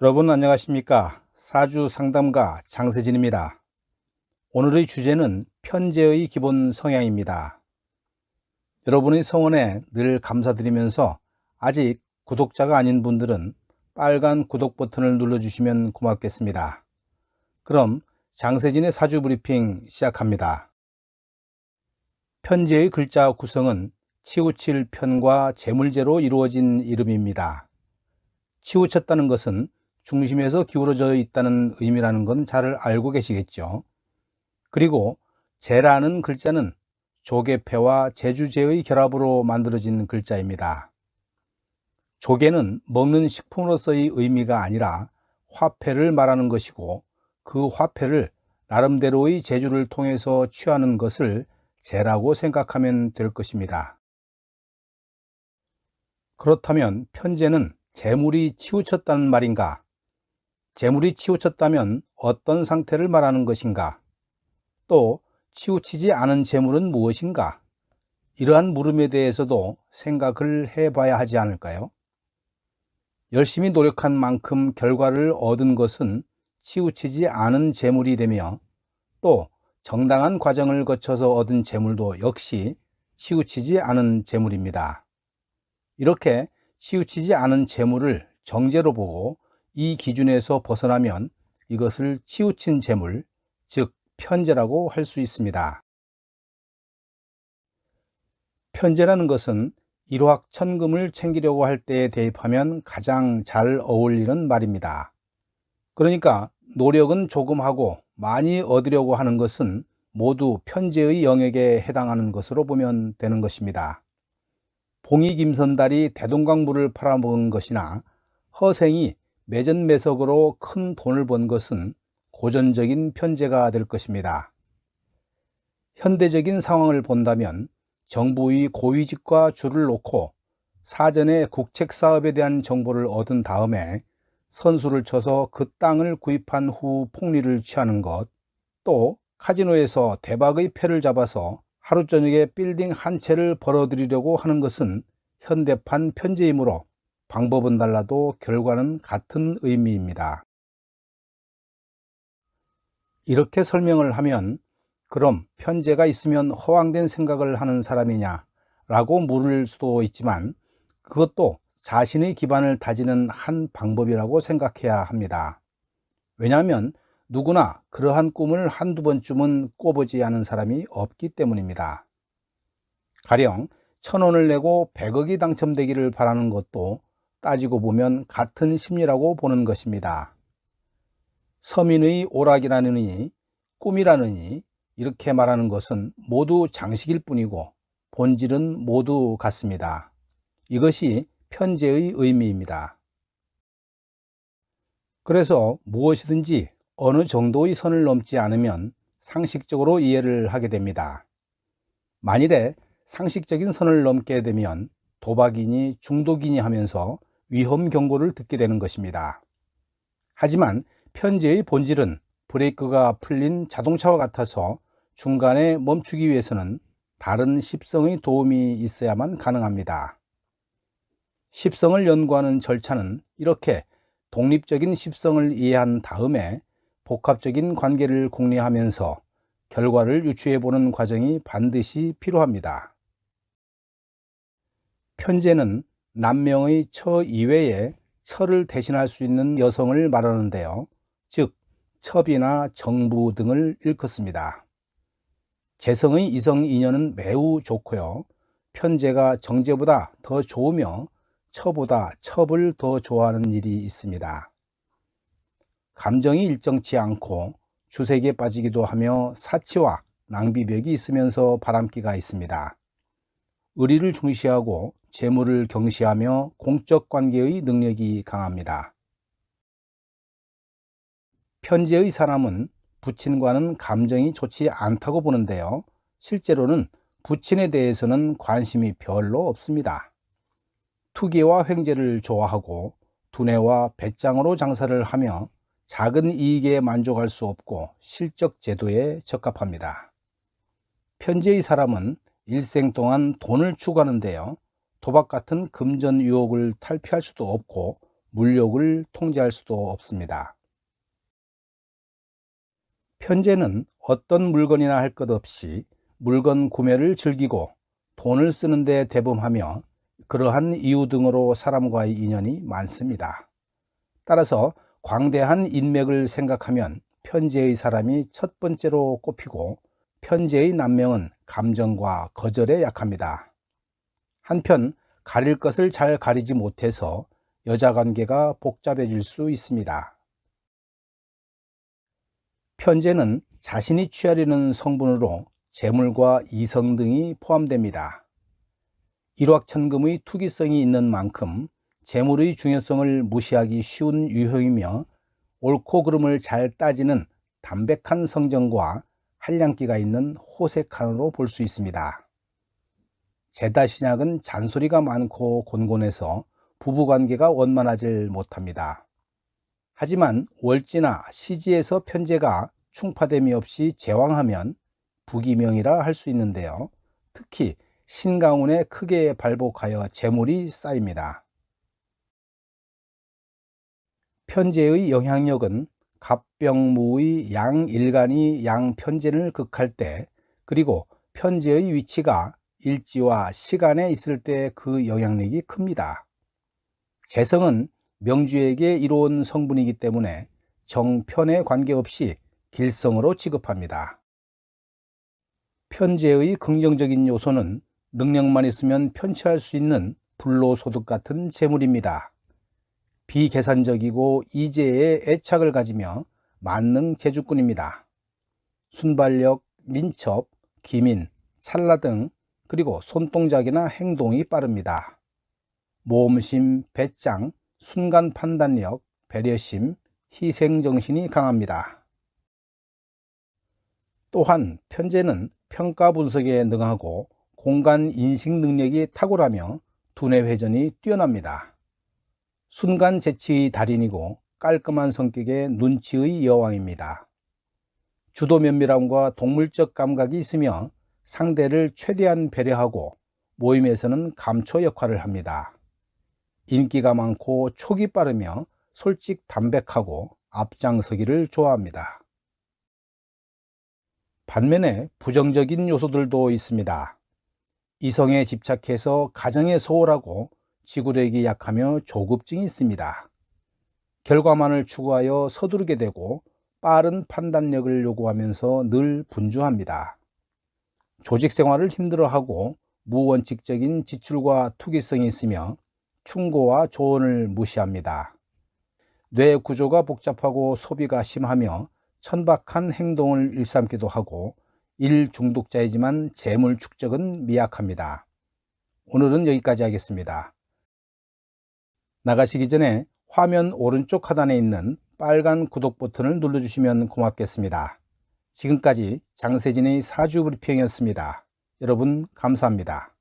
여러분 안녕하십니까? 사주 상담가 장세진입니다. 오늘의 주제는 편재의 기본 성향입니다. 여러분의 성원에 늘 감사드리면서 아직 구독자가 아닌 분들은 빨간 구독 버튼을 눌러주시면 고맙겠습니다. 그럼 장세진의 사주 브리핑 시작합니다. 편재의 글자 구성은 치우칠 편과 재물재로 이루어진 이름입니다. 치우쳤다는 것은 중심에서 기울어져 있다는 의미라는 건 잘 알고 계시겠죠. 그리고 재라는 글자는 조개패와 제주재의 결합으로 만들어진 글자입니다. 조개는 먹는 식품으로서의 의미가 아니라 화폐를 말하는 것이고, 그 화폐를 나름대로의 재주를 통해서 취하는 것을 재라고 생각하면 될 것입니다. 그렇다면 편재는 재물이 치우쳤다는 말인가? 재물이 치우쳤다면 어떤 상태를 말하는 것인가? 또 치우치지 않은 재물은 무엇인가? 이러한 물음에 대해서도 생각을 해봐야 하지 않을까요? 열심히 노력한 만큼 결과를 얻은 것은 치우치지 않은 재물이 되며, 또 정당한 과정을 거쳐서 얻은 재물도 역시 치우치지 않은 재물입니다. 이렇게 치우치지 않은 재물을 정재로 보고 이 기준에서 벗어나면 이것을 치우친 재물, 즉 편재라고 할 수 있습니다. 편재라는 것은 일확천금을 챙기려고 할 때에 대입하면 가장 잘 어울리는 말입니다. 그러니까 노력은 조금 하고 많이 얻으려고 하는 것은 모두 편재의 영역에 해당하는 것으로 보면 되는 것입니다. 봉이 김선달이 대동강물을 팔아먹은 것이나 허생이 매전매석으로 큰 돈을 번 것은 고전적인 편재가 될 것입니다. 현대적인 상황을 본다면 정부의 고위직과 줄을 놓고 사전에 국책사업에 대한 정보를 얻은 다음에 선수를 쳐서 그 땅을 구입한 후 폭리를 취하는 것, 또 카지노에서 대박의 패를 잡아서 하루 저녁에 빌딩 한 채를 벌어들이려고 하는 것은 현대판 편재이므로 방법은 달라도 결과는 같은 의미입니다. 이렇게 설명을 하면 그럼 편재가 있으면 허황된 생각을 하는 사람이냐 라고 물을 수도 있지만, 그것도 자신의 기반을 다지는 한 방법이라고 생각해야 합니다. 왜냐하면 누구나 그러한 꿈을 한두 번쯤은 꿔보지 않은 사람이 없기 때문입니다. 가령 1,000원을 내고 100억이 당첨되기를 바라는 것도 따지고 보면 같은 심리라고 보는 것입니다. 서민의 오락이라느니 꿈이라느니 이렇게 말하는 것은 모두 장식일 뿐이고 본질은 모두 같습니다. 이것이 편재의 의미입니다. 그래서 무엇이든지 어느 정도의 선을 넘지 않으면 상식적으로 이해를 하게 됩니다. 만일에 상식적인 선을 넘게 되면 도박이니 중독이니 하면서 위험 경고를 듣게 되는 것입니다. 하지만 편재의 본질은 브레이크가 풀린 자동차와 같아서 중간에 멈추기 위해서는 다른 십성의 도움이 있어야만 가능합니다. 십성을 연구하는 절차는 이렇게 독립적인 십성을 이해한 다음에 복합적인 관계를 궁리하면서 결과를 유추해보는 과정이 반드시 필요합니다. 편재는 남명의 처 이외에 처를 대신할 수 있는 여성을 말하는데요. 즉 첩이나 정부 등을 일컫습니다. 재성의 이성 인연은 매우 좋고요. 편재가 정재보다 더 좋으며 처보다 첩을 더 좋아하는 일이 있습니다. 감정이 일정치 않고 주색에 빠지기도 하며 사치와 낭비벽이 있으면서 바람기가 있습니다. 의리를 중시하고 재물을 경시하며 공적 관계의 능력이 강합니다. 편재의 사람은 부친과는 감정이 좋지 않다고 보는데요. 실제로는 부친에 대해서는 관심이 별로 없습니다. 투기와 횡재를 좋아하고 두뇌와 배짱으로 장사를 하며 작은 이익에 만족할 수 없고 실적 제도에 적합합니다. 편재의 사람은 일생 동안 돈을 추구하는데요. 도박 같은 금전 유혹을 탈피할 수도 없고 물욕을 통제할 수도 없습니다. 편재는 어떤 물건이나 할 것 없이 물건 구매를 즐기고 돈을 쓰는 데 대범하며 그러한 이유 등으로 사람과의 인연이 많습니다. 따라서 광대한 인맥을 생각하면 편재의 사람이 첫 번째로 꼽히고, 편재의 남명은 감정과 거절에 약합니다. 한편 가릴 것을 잘 가리지 못해서 여자 관계가 복잡해질 수 있습니다. 편재는 자신이 취하려는 성분으로 재물과 이성 등이 포함됩니다. 일확천금의 투기성이 있는 만큼 재물의 중요성을 무시하기 쉬운 유형이며, 옳고 그름을 잘 따지는 담백한 성정과 한량기가 있는 호색한으로 볼 수 있습니다. 제다신약은 잔소리가 많고 곤곤해서 부부관계가 원만하질 못합니다. 하지만 월지나 시지에서 편재가 충파됨이 없이 제왕하면 부기명이라 할 수 있는데요. 특히 신강운에 크게 발복하여 재물이 쌓입니다. 편재의 영향력은 갑병무의 양일간이 양편재를 극할 때, 그리고 편재의 위치가 일지와 시간에 있을 때 그 영향력이 큽니다. 재성은 명주에게 이로운 성분이기 때문에 정편에 관계없이 길성으로 취급합니다. 편재의 긍정적인 요소는 능력만 있으면 편취할 수 있는 불로소득 같은 재물입니다. 비계산적이고 이재에 애착을 가지며 만능 재주꾼입니다. 순발력, 민첩, 기민, 찰나 등, 그리고 손동작이나 행동이 빠릅니다. 모험심, 배짱, 순간 판단력, 배려심, 희생정신이 강합니다. 또한 편재는 평가 분석에 능하고 공간 인식 능력이 탁월하며 두뇌 회전이 뛰어납니다. 순간 재치의 달인이고 깔끔한 성격의 눈치의 여왕입니다. 주도 면밀함과 동물적 감각이 있으며 상대를 최대한 배려하고 모임에서는 감초 역할을 합니다. 인기가 많고 촉이 빠르며 솔직 담백하고 앞장서기를 좋아합니다. 반면에 부정적인 요소들도 있습니다. 이성에 집착해서 가정에 소홀하고 지구력이 약하며 조급증이 있습니다. 결과만을 추구하여 서두르게 되고 빠른 판단력을 요구하면서 늘 분주합니다. 조직 생활을 힘들어하고 무원칙적인 지출과 투기성이 있으며 충고와 조언을 무시합니다. 뇌 구조가 복잡하고 소비가 심하며 천박한 행동을 일삼기도 하고 일 중독자이지만 재물 축적은 미약합니다. 오늘은 여기까지 하겠습니다. 나가시기 전에 화면 오른쪽 하단에 있는 빨간 구독 버튼을 눌러주시면 고맙겠습니다. 지금까지 장세진의 사주 브리핑이었습니다. 여러분 감사합니다.